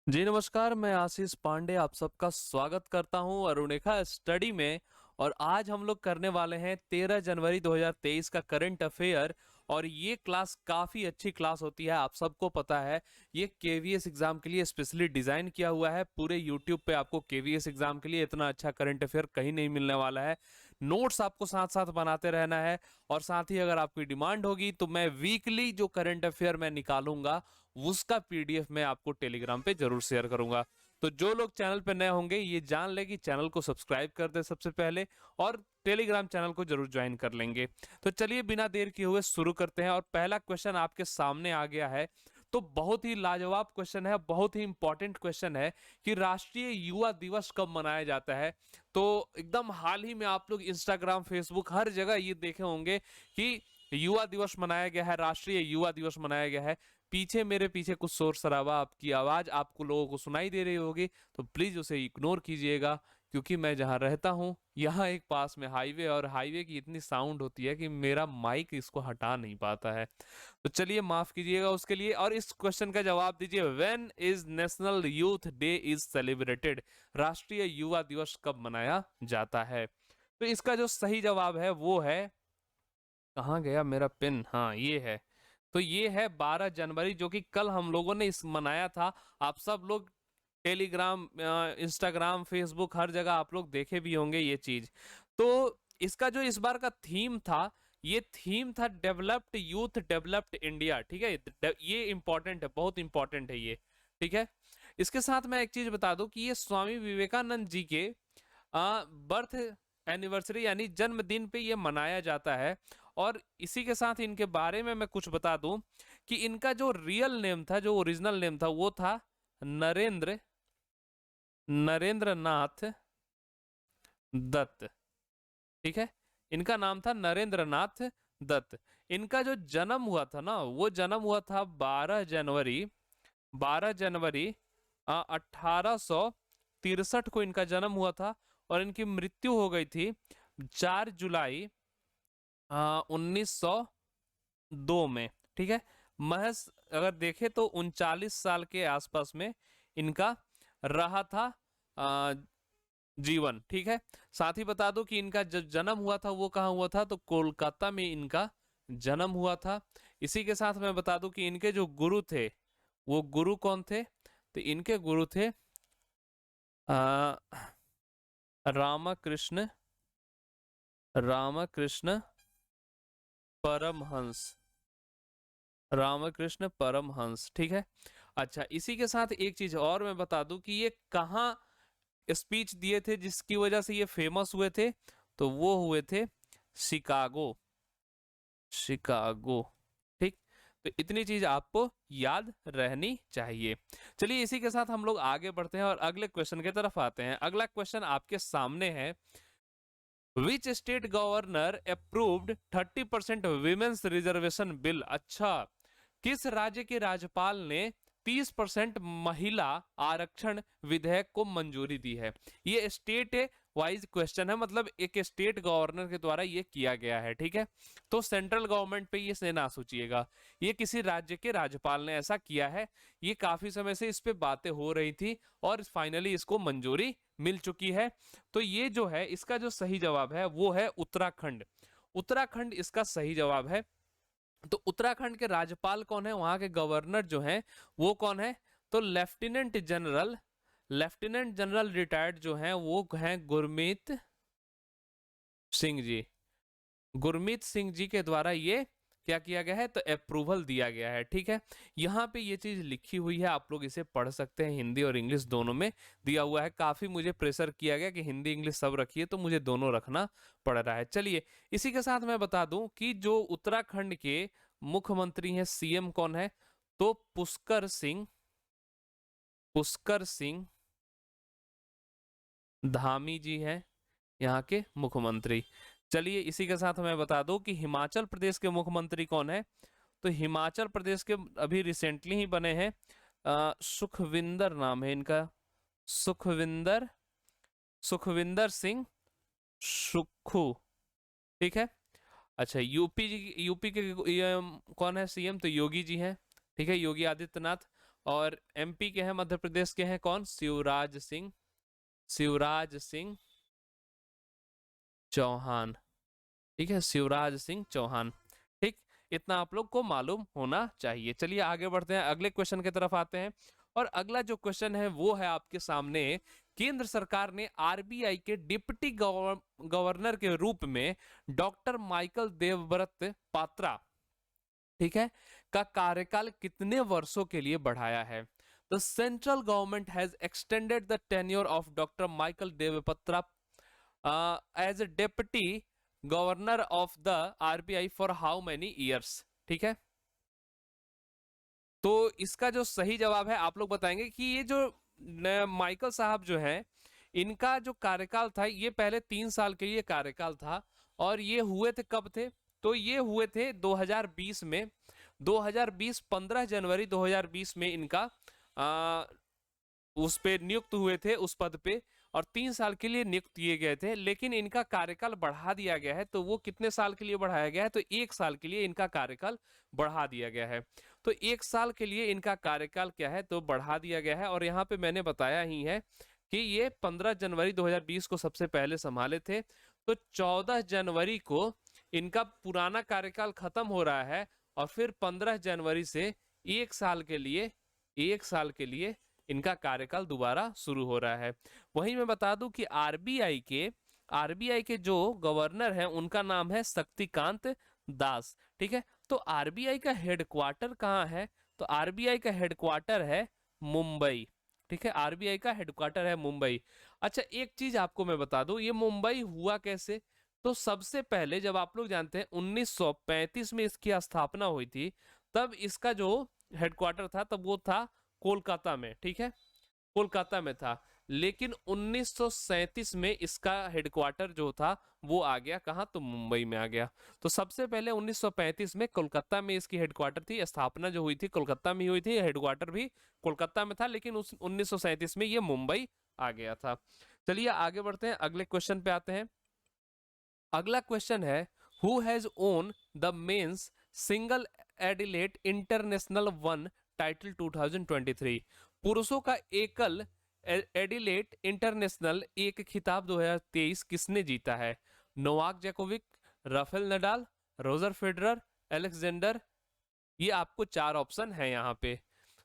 जी नमस्कार, मैं आशीष पांडे आप सबका स्वागत करता हूं अरुणिका स्टडी में। और आज हम लोग करने वाले हैं 13 जनवरी 2023 का करंट अफेयर। और ये क्लास काफ़ी अच्छी क्लास होती है, आप सबको पता है। ये केवीएस एग्जाम के लिए स्पेशली डिज़ाइन किया हुआ है। पूरे यूट्यूब पे आपको केवीएस एग्जाम के लिए इतना अच्छा करंट अफेयर कहीं नहीं मिलने वाला है। नोट्स आपको साथ साथ बनाते रहना है। और साथ ही अगर आपकी डिमांड होगी तो मैं वीकली जो करंट अफेयर मैं निकालूंगा उसका पीडीएफ मैं आपको टेलीग्राम पे जरूर शेयर करूंगा। तो जो लोग चैनल पे नए होंगे ये जान ले कि चैनल को सब्सक्राइब कर दे सबसे पहले, और टेलीग्राम चैनल को जरूर ज्वाइन कर लेंगे। तो चलिए बिना देर किए हुए शुरू करते हैं। और पहला क्वेश्चन आपके सामने आ गया है। तो बहुत ही लाजवाब क्वेश्चन है, बहुत ही इंपॉर्टेंट क्वेश्चन है कि राष्ट्रीय युवा दिवस कब मनाया जाता है। तो एकदम हाल ही में आप लोग इंस्टाग्राम, फेसबुक, हर जगह ये देखे होंगे कि युवा दिवस मनाया गया है, राष्ट्रीय युवा दिवस मनाया गया है। पीछे मेरे पीछे कुछ शोर शराबा, आपकी आवाज आपको लोगों को सुनाई दे रही होगी, तो प्लीज उसे इग्नोर कीजिएगा। क्योंकि मैं जहां रहता हूं यहाँ एक पास में हाईवे, और हाईवे की इतनी साउंड होती है कि मेरा माइक इसको हटा नहीं पाता है। तो चलिए माफ कीजिएगा उसके लिए। और इस क्वेश्चन का जवाब दीजिए, when is national youth day is celebrated. राष्ट्रीय युवा दिवस कब मनाया जाता है। तो इसका जो सही जवाब है वो है, कहाँ गया मेरा पेन, हाँ ये है। तो ये है 12 जनवरी, जो कि कल हम लोगों ने इस मनाया था। आप सब लोग टेलीग्राम, इंस्टाग्राम, फेसबुक, हर जगह आप लोग देखे भी होंगे ये चीज। तो इसका जो इस बार का थीम था, ये थीम था डेवलप्ड यूथ डेवलप्ड इंडिया। ठीक है, ये इंपॉर्टेंट है, बहुत इंपॉर्टेंट है ये। ठीक है, इसके साथ मैं एक चीज बता दूं कि ये स्वामी विवेकानंद जी के बर्थ एनिवर्सरी यानी जन्मदिन पे ये मनाया जाता है। और इसी के साथ इनके बारे में मैं कुछ बता दूं कि इनका जो रियल नेम था, जो ओरिजिनल नेम था, वो था नरेंद्र नरेंद्र नाथ दत्त। ठीक है, इनका नाम था नरेंद्र नाथ दत्त। इनका जो जन्म हुआ था ना, वो जन्म हुआ था 12 जनवरी 1863 को इनका जन्म हुआ था। और इनकी मृत्यु हो गई थी 4 जुलाई 1902 में। ठीक है, महज अगर देखे तो 39 साल के आसपास में इनका रहा था आ, जीवन। ठीक है, साथ ही बता दो कि इनका जब जन्म हुआ था वो कहाँ हुआ था, तो कोलकाता में इनका जन्म हुआ था। इसी के साथ मैं बता दूं कि इनके जो गुरु थे, वो गुरु कौन थे। तो इनके गुरु थे आ, रामकृष्ण रामकृष्ण परमहंस। रामकृष्ण परमहंस। ठीक है, अच्छा इसी के साथ एक चीज और मैं बता दूं कि ये कहाँ स्पीच दिए थे जिसकी वजह से ये फेमस हुए थे। तो वो हुए थे शिकागो, शिकागो। ठीक, तो इतनी चीज आपको याद रहनी चाहिए। चलिए इसी के साथ हम लोग आगे बढ़ते हैं और अगले क्वेश्चन की तरफ आते हैं। अगला क्वेश्चन आपके सामने है, which state governor approved 30% women's reservation bill. अच्छा, किस राज्य के राज्यपाल ने 30% महिला आरक्षण विधेयक को मंजूरी दी है। ये स्टेट वाइज क्वेश्चन है, मतलब एक स्टेट गवर्नर के द्वारा ये किया गया है। ठीक है, तो सेंट्रल गवर्नमेंट पे ये ना सोचिएगा, ये किसी राज्य के राज्यपाल ने ऐसा किया है। ये काफी समय से इस पे बातें हो रही थी और फाइनली इसको मंजूरी मिल चुकी है। तो ये जो है इसका जो सही जवाब है वो है उत्तराखंड। उत्तराखंड इसका सही जवाब है। तो उत्तराखंड के राज्यपाल कौन है, वहां के गवर्नर जो हैं वो कौन है, तो लेफ्टिनेंट जनरल रिटायर्ड जो हैं वो हैं गुरमीत सिंह जी। गुरमीत सिंह जी के द्वारा ये क्या किया गया है, तो अप्रूवल दिया गया है। ठीक है, यहाँ पे ये चीज लिखी हुई है, आप लोग इसे पढ़ सकते हैं, हिंदी और इंग्लिश दोनों में दिया हुआ है। काफी मुझे प्रेशर किया गया कि हिंदी इंग्लिश सब रखिए, तो मुझे दोनों रखना पड़ रहा है। चलिए इसी के साथ मैं बता दूं कि जो उत्तराखंड के मुख्यमंत्री हैं, सीएम कौन है, तो पुष्कर सिंह धामी जी हैं यहाँ के मुख्यमंत्री। चलिए इसी के साथ मैं बता दूं कि हिमाचल प्रदेश के मुख्यमंत्री कौन है। तो हिमाचल प्रदेश के अभी रिसेंटली ही बने हैं, सुखविंदर नाम है इनका, सुखविंदर सुखविंदर सिंह सुक्खू। ठीक है, अच्छा यूपी के कौन है सीएम, तो योगी जी हैं। ठीक है, योगी आदित्यनाथ। और एमपी के हैं, मध्य प्रदेश के हैं कौन, शिवराज सिंह, शिवराज सिंह चौहान। ठीक है, शिवराज सिंह चौहान। ठीक, इतना आप लोग को मालूम होना चाहिए। चलिए आगे बढ़ते हैं, अगले क्वेश्चन की तरफ आते हैं। और अगला जो क्वेश्चन है वो है आपके सामने, केंद्र सरकार ने आरबीआई के डिप्टी गवर्नर के रूप में डॉक्टर माइकल देवव्रत पात्रा, ठीक है, का कार्यकाल कितने वर्षों के लिए बढ़ाया है? The central government has extended the tenure of doctor Michael Devpatra as a deputy governor of the RBI for how many years? ठीक है, तो इसका जो सही जवाब है आप लोग बताएंगे कि ये जो माइकल साहब जो हैं, इनका जो कार्यकाल था ये पहले 3 साल के लिए कार्यकाल था। और ये हुए थे कब थे? तो ये हुए थे 2020 में, 2020 15 जनवरी 2020 में इनका उस पे नियुक्त हुए थे, उस पद पे। और 3 साल के लिए नियुक्त किए गए थे, लेकिन इनका कार्यकाल बढ़ा दिया गया है। तो वो कितने साल के लिए बढ़ाया गया है? तो 1 साल के लिए इनका कार्यकाल बढ़ा दिया गया है। तो 1 साल के लिए इनका कार्यकाल क्या है, तो बढ़ा दिया गया है। और यहाँ पे मैंने बताया ही है कि ये 15 जनवरी 2020 को सबसे पहले संभाले थे। तो 14 जनवरी को इनका पुराना कार्यकाल खत्म हो रहा है, और फिर 15 जनवरी से 1 साल के लिए, 1 साल के लिए इनका कार्यकाल दोबारा शुरू हो रहा है। वहीं मैं बता दूं कि आरबीआई के जो गवर्नर हैं उनका नाम है शक्तिकांत दास। ठीक है, तो आरबीआई का हेडक्वार्टर कहाँ है? तो आरबीआई का हेडक्वार्टर है मुंबई। ठीक है, आरबीआई का हेडक्वार्टर है मुंबई। अच्छा, एक चीज आपको मैं बता दूं, ये मुंबई हुआ कैसे? तो सबसे पहले जब आप लोग जानते हैं 1935 में इसकी स्थापना हुई थी, तब इसका जो हेडक्वार्टर था तब वो था कोलकाता में। ठीक है, कोलकाता में था। लेकिन 1937 में इसका हेडक्वार्टर जो था वो आ गया कहाँ? तो मुंबई में आ गया। तो सबसे पहले 1935 में कोलकाता में इसकी हेडक्वार्टर थी, स्थापना जो हुई थी कोलकाता में हुई थी, हेडक्वार्टर भी कोलकाता में था, लेकिन उस 1937 में ये मुंबई आ गया था। चलिए आगे बढ़ते हैं, अगले क्वेश्चन पे आते हैं। अगला क्वेश्चन है, who has own the men's single Adelaide international one title 2023? पुरुषों का एकल एडिलेट इंटरनेशनल एक खिताब 2023 किसने जीता है? Novak Djokovic, Rafael Nadal, Roger Federer, Alexander. ये आपको 4 ऑप्शन है यहाँ पे,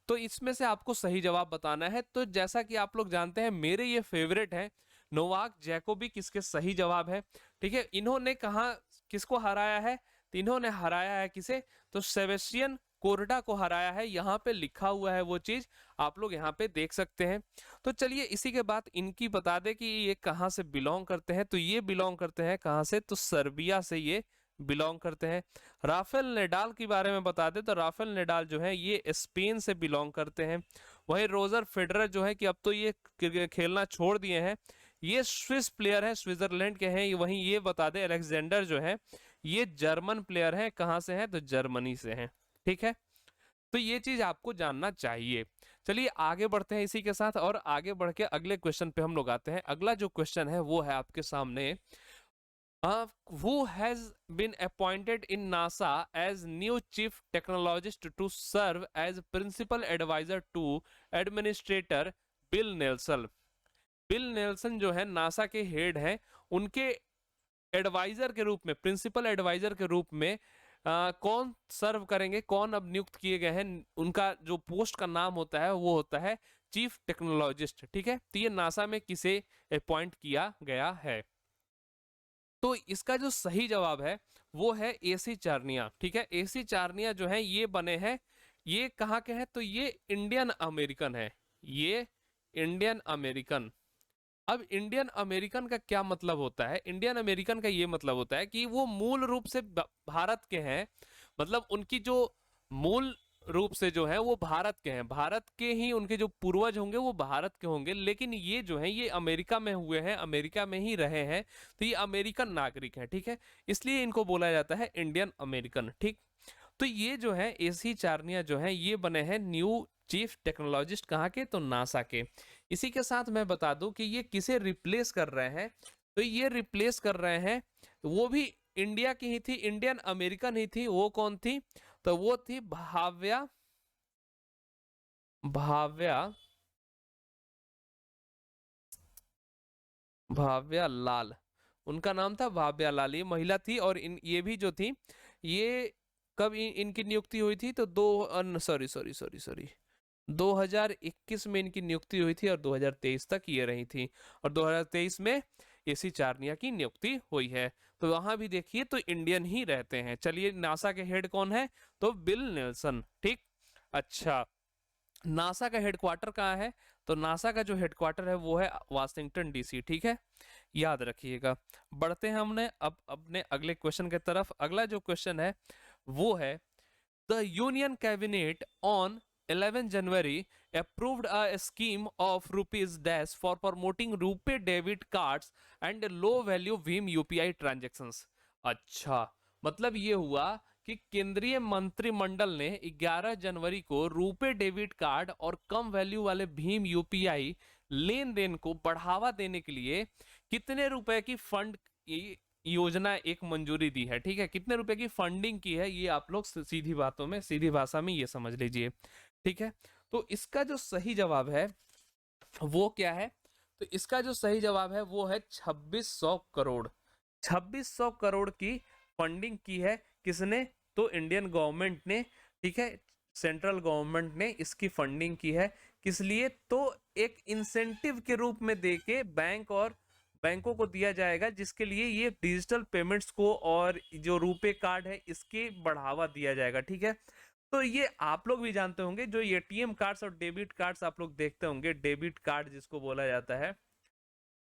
तो इसमें से आपको सही जवाब बताना है। तो जैसा कि आप लोग जानते हैं मेरे ये फेवरेट है नोवाक जोकोविक, इसके सही जवाब है। ठीक है, इन्होंने कहा किसको हराया है? तो इन्होंने हराया है किसे? तो सेबेस्टियन कोर्डा को हराया है। यहाँ पे लिखा हुआ है वो चीज, आप लोग यहाँ पे देख सकते हैं। तो चलिए इसी के बाद इनकी बता दे कि ये कहाँ से बिलोंग करते हैं। तो ये बिलोंग करते हैं कहाँ से? तो सर्बिया से ये बिलोंग करते हैं। राफेल नडाल के बारे में बता दे, तो राफेल नडाल जो है ये स्पेन से बिलोंग करते हैं। वही रोजर फेडरर जो है कि अब तो ये खेलना छोड़ दिए हैं, ये स्विस प्लेयर है, स्विट्जरलैंड के हैं। वहीं ये बता दे अलेक्जेंडर जो है ये जर्मन प्लेयर है। कहाँ से है? तो जर्मनी से हैं। ठीक है, तो ये चीज आपको जानना चाहिए। चलिए आगे बढ़ते हैं इसी के साथ, और आगे बढ़ के अगले क्वेश्चन पे हम लोग आते हैं। अगला जो क्वेश्चन है वो है आपके सामने, who has been appointed in NASA as new chief technologist to serve as principal advisor to administrator bill Nelson? Bill Nelson जो है नासा के हेड हैं, उनके एडवाइजर के रूप में, प्रिंसिपल एडवाइजर के रूप में कौन सर्व करेंगे, कौन अब नियुक्त किए गए हैं? उनका जो पोस्ट का नाम होता है वो होता है चीफ टेक्नोलॉजिस्ट। ठीक है, तो ये नासा में किसे अपॉइंट किया गया है? तो इसका जो सही जवाब है वो है एसी चार्निया। ठीक है, एसी चार्निया जो है ये बने हैं, ये कहाँ के हैं? तो ये इंडियन अमेरिकन है, ये इंडियन अमेरिकन। अब इंडियन अमेरिकन का क्या मतलब होता है? इंडियन अमेरिकन का ये मतलब होता है कि वो मूल रूप से भारत के हैं, मतलब उनकी जो मूल रूप से जो है वो भारत के हैं, भारत के ही उनके जो पूर्वज होंगे वो भारत के होंगे, लेकिन ये जो है ये अमेरिका में हुए हैं, अमेरिका में ही रहे हैं, तो ये अमेरिकन नागरिक हैं। ठीक है, इसलिए इनको बोला जाता है इंडियन अमेरिकन। ठीक, तो ये जो है एसी चार्निया जो है ये बने हैं न्यू चीफ टेक्नोलॉजिस्ट, कहाँ के? तो नासा के। इसी के साथ मैं बता दूं कि ये किसे रिप्लेस कर रहे हैं? तो ये रिप्लेस कर रहे हैं, वो भी इंडिया की ही थी, इंडियन अमेरिकन ही थी। वो कौन थी? तो वो थी भाव्या भाव्या भाव्या लाल, उनका नाम था भाव्या लाल, ये महिला थी। और ये भी जो थी, ये कब इनकी नियुक्ति हुई थी, तो दो सॉरी सॉरी सॉरी सॉरी 2021 में इनकी नियुक्ति हुई थी और 2023 तक ये रही थी। और 2023 में एसी चारनिया की नियुक्ति हुई है। तो वहां भी देखिए तो इंडियन ही रहते हैं। चलिए, नासा के हेड कौन है, तो बिल नेल्सन। ठीक। अच्छा, नासा का हेडक्वार्टर कहाँ है, तो नासा का जो हेडक्वार्टर है वो है वाशिंगटन डीसी। ठीक है, याद रखिएगा। बढ़ते हैं हमने अब अपने अगले क्वेश्चन की तरफ। अगला जो क्वेश्चन है वो है, the union cabinet on 11 January approved a scheme of rupees dash for promoting RuPay debit cards and low value Bhim UPI transactions. अच्छा, मतलब ये हुआ कि केंद्रीय मंत्रिमंडल ने 11 जनवरी को रुपे डेबिट कार्ड और कम वैल्यू वाले भीम यूपीआई लेन देन को बढ़ावा देने के लिए कितने रुपए की फंड की योजना एक मंजूरी दी है। ठीक है, कितने रुपए की फंडिंग की है, ये आप लोग सीधी बातों में, सीधी भाषा में ये समझ लीजिए। ठीक है, तो इसका जो सही जवाब है वो क्या है, तो इसका जो सही जवाब है वो है 2600 करोड़। 2600 करोड़ की फंडिंग की है किसने, तो इंडियन गवर्नमेंट ने। ठीक है, सेंट्रल गवर्नमेंट ने इसकी फंडिंग की है। किस लिए, तो एक इंसेंटिव के रूप में देके बैंक और बैंकों को दिया जाएगा, जिसके लिए ये डिजिटल पेमेंट्स को और जो रुपे कार्ड है इसके बढ़ावा दिया जाएगा। ठीक है, तो ये आप लोग भी जानते होंगे, जो एटीएम कार्ड्स और डेबिट कार्ड्स आप लोग देखते होंगे, डेबिट कार्ड जिसको बोला जाता है,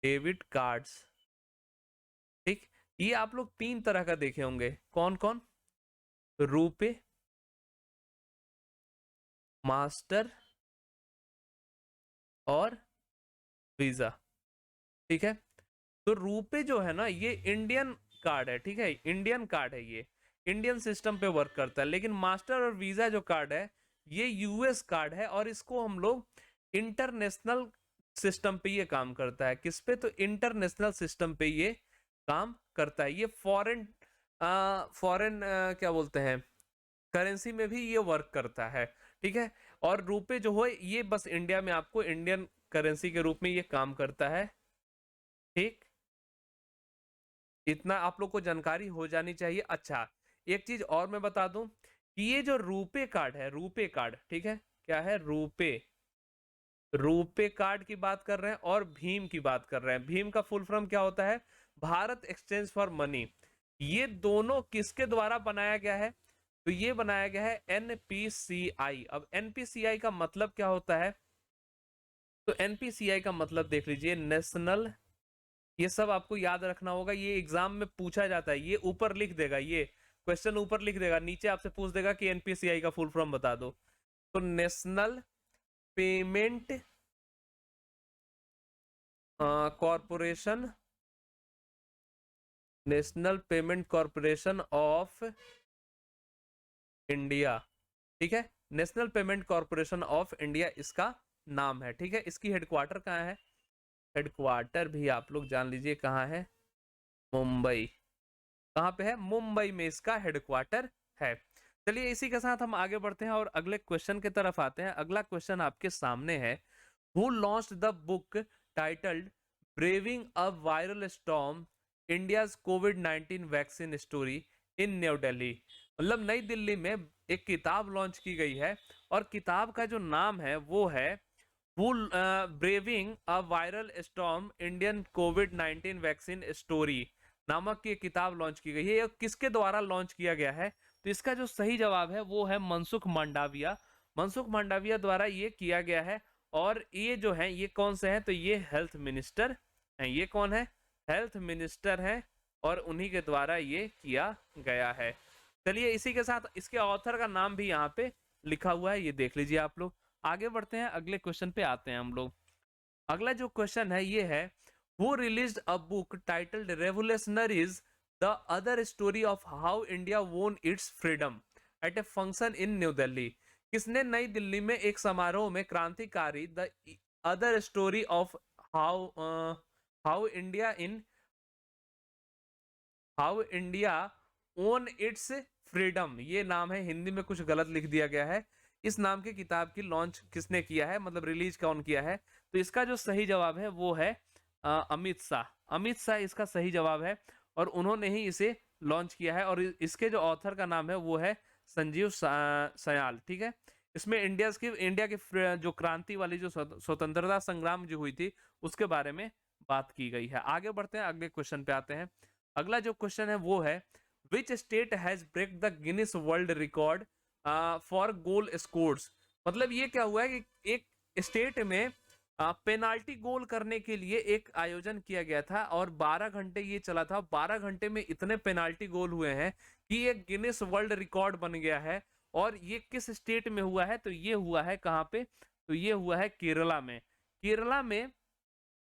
डेबिट कार्ड्स। ठीक, ये आप लोग तीन तरह का देखे होंगे, कौन कौन, रुपे, मास्टर और वीजा। ठीक है, तो रुपे जो है ना, ये इंडियन कार्ड है। ठीक है, इंडियन कार्ड है, ये इंडियन सिस्टम पे वर्क करता है। लेकिन मास्टर और वीजा जो कार्ड है, ये यूएस कार्ड है और इसको हम लोग इंटरनेशनल सिस्टम पे ये काम करता है। किस पे, तो इंटरनेशनल सिस्टम पे ये काम करता है। ये फॉरेन फॉरेन क्या बोलते हैं, करेंसी में भी ये वर्क करता है। ठीक है, और रुपए जो है ये बस इंडिया में आपको इंडियन करेंसी के रूप में ये काम करता है। ठीक, इतना आप लोग को जानकारी हो जानी चाहिए। अच्छा, एक चीज और मैं बता दूं कि ये जो रुपे कार्ड है, रुपे कार्ड, ठीक है, क्या है, रुपे, रुपे कार्ड की बात कर रहे हैं और भीम की बात कर रहे हैं। भीम का फुल फॉर्म क्या होता है, भारत एक्सचेंज फॉर मनी। ये दोनों किसके द्वारा बनाया गया है, तो ये बनाया गया है एनपीसीआई। अब एनपीसीआई का मतलब क्या होता है, तो एनपीसीआई का मतलब देख लीजिए, नेशनल, ये सब आपको याद रखना होगा, ये एग्जाम में पूछा जाता है। ये ऊपर लिख देगा, ये क्वेश्चन ऊपर लिख देगा, नीचे आपसे पूछ देगा कि एनपीसीआई का फुल फॉर्म बता दो। तो national payment corporation, national payment corporation of India. ठीक है, national payment corporation of India इसका नाम है। ठीक है, इसकी हेडक्वार्टर कहाँ है, हेडक्वार्टर भी आप लोग जान लीजिए कहाँ है, मुंबई। कहाँ पे है, मुंबई में इसका हेडक्वार्टर है। चलिए, इसी के साथ हम आगे बढ़ते हैं और अगले क्वेश्चन की तरफ आते हैं। अगला क्वेश्चन आपके सामने है, who launched the book titled braving a viral storm India's covid vaccine story in new Delhi. मतलब नई दिल्ली में एक किताब लॉन्च की गई है और किताब का जो नाम है वो है who braving a viral storm Indian covid vaccine story नामक की किताब लॉन्च की गई है। ये किसके द्वारा लॉन्च किया गया है, तो इसका जो सही जवाब है वो है मनसुख मांडविया। मनसुख मांडविया द्वारा ये किया गया है। और ये जो है, ये कौन से हैं, तो ये हेल्थ मिनिस्टर हैं। ये कौन है, हेल्थ मिनिस्टर हैं, और उन्हीं के द्वारा ये किया गया है। चलिए, इसी के साथ इसके ऑथर का नाम भी यहाँ पे लिखा हुआ है, ये देख लीजिए आप लोग। आगे बढ़ते हैं, अगले क्वेश्चन पे आते हैं हम लोग। अगला जो क्वेश्चन है ये है, who released a book titled Revolutionaries, the other story of how India won its freedom at a function in New Delhi। किसने नई दिल्ली में एक समारोह में क्रांतिकारी the other story of how how India in how India own it's freedom, ये नाम है, हिंदी में कुछ गलत लिख दिया गया है, इस नाम की किताब की लॉन्च किसने किया है, मतलब रिलीज कौन किया है? तो इसका जो सही जवाब है वो है अमित शाह। अमित शाह इसका सही जवाब है और उन्होंने ही इसे लॉन्च किया है। और इसके जो ऑथर का नाम है वो है संजीव सयाल। ठीक है, इसमें इंडिया की जो क्रांति वाली जो स्वतंत्रता संग्राम जो हुई थी उसके बारे में बात की गई है। आगे बढ़ते हैं, अगले क्वेश्चन पे आते हैं। अगला जो क्वेश्चन है वो है which state has break the Guinness world record for goal scores. मतलब ये क्या हुआ है कि एक स्टेट में पेनाल्टी गोल करने के लिए एक आयोजन किया गया था और 12 घंटे ये चला था। 12 घंटे में इतने पेनाल्टी गोल हुए हैं कि ये गिनीज वर्ल्ड रिकॉर्ड बन गया है। और ये किस स्टेट में हुआ है? तो ये हुआ है कहाँ पे? तो ये हुआ है केरला में। केरला में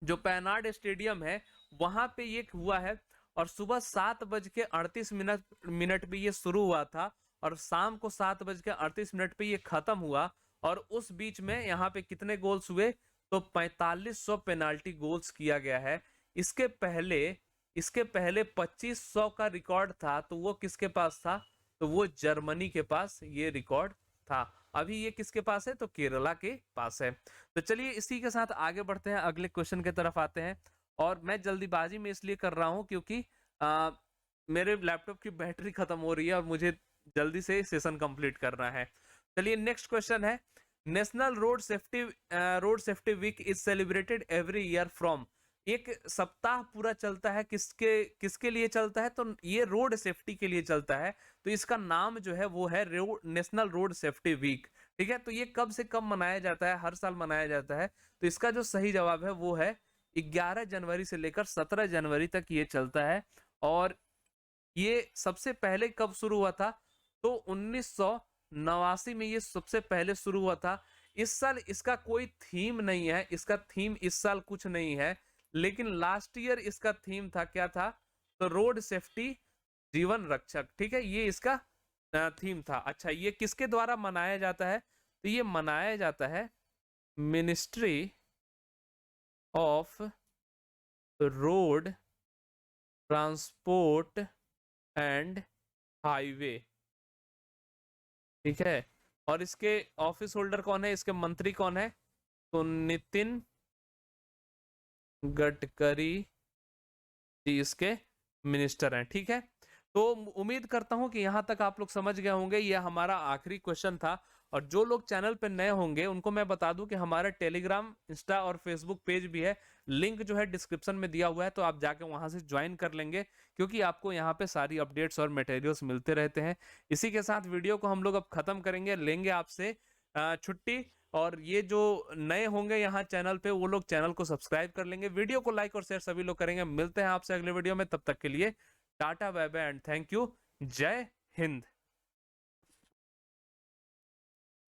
जो पैनाड स्टेडियम है वहां पे ये हुआ है और सुबह 7:38 पे ये शुरू हुआ था और शाम को 7:38 पे ये खत्म हुआ। और उस बीच में यहाँ पे कितने गोल्स हुए? तो 4500 पेनाल्टी गोल्स किया गया है। इसके पहले 2500 का रिकॉर्ड था, तो वो किसके पास था? तो वो जर्मनी के पास ये रिकॉर्ड था। अभी ये किसके पास है? तो केरला के पास है। तो चलिए इसी के साथ आगे बढ़ते हैं, अगले क्वेश्चन की तरफ आते हैं। और मैं जल्दीबाजी में इसलिए कर रहा हूं क्योंकि मेरे लैपटॉप की बैटरी खत्म हो रही है और मुझे जल्दी से सेशन कंप्लीट करना है। चलिए नेक्स्ट क्वेश्चन है, national road safety week is celebrated every year from. एक सप्ताह पूरा चलता है, किसके लिए चलता है? तो ये रोड सेफ्टी के लिए चलता है। तो इसका नाम जो है वो है नेशनल रोड सेफ्टी वीक। ठीक है, तो ये कब से कब मनाया जाता है? हर साल मनाया जाता है। तो इसका जो सही जवाब है वो है 11 जनवरी से लेकर 17 जनवरी तक ये चलता है। और ये सबसे पहले कब शुरू हुआ था? तो 1989 में ये सबसे पहले शुरू हुआ था। इस साल इसका कोई थीम नहीं है, इसका थीम इस साल कुछ नहीं है, लेकिन लास्ट ईयर इसका थीम था, क्या था? तो रोड सेफ्टी जीवन रक्षक। ठीक है, ये इसका थीम था। अच्छा, ये किसके द्वारा मनाया जाता है? तो ये मनाया जाता है ministry of road transport and highway. ठीक है, और इसके ऑफिस होल्डर कौन है? इसके मंत्री कौन है? तो नितिन गडकरी जी इसके मिनिस्टर हैं। ठीक है, तो उम्मीद करता हूं कि यहां तक आप लोग समझ गए होंगे। यह हमारा आखिरी क्वेश्चन था। और जो लोग चैनल पे नए होंगे उनको मैं बता दूं कि हमारा टेलीग्राम, इंस्टा और फेसबुक पेज भी है। लिंक जो है डिस्क्रिप्शन में दिया हुआ है, तो आप जाके वहां से ज्वाइन कर लेंगे क्योंकि आपको यहाँ पे सारी अपडेट्स और मटेरियल्स मिलते रहते हैं। इसी के साथ वीडियो को हम लोग अब खत्म करेंगे, लेंगे आपसे छुट्टी। और ये जो नए होंगे यहाँ चैनल पे वो लोग चैनल को सब्सक्राइब कर लेंगे, वीडियो को लाइक और शेयर सभी लोग करेंगे। मिलते हैं आपसे अगले वीडियो में, तब तक के लिए tata bye bye and thank you. जय हिंद।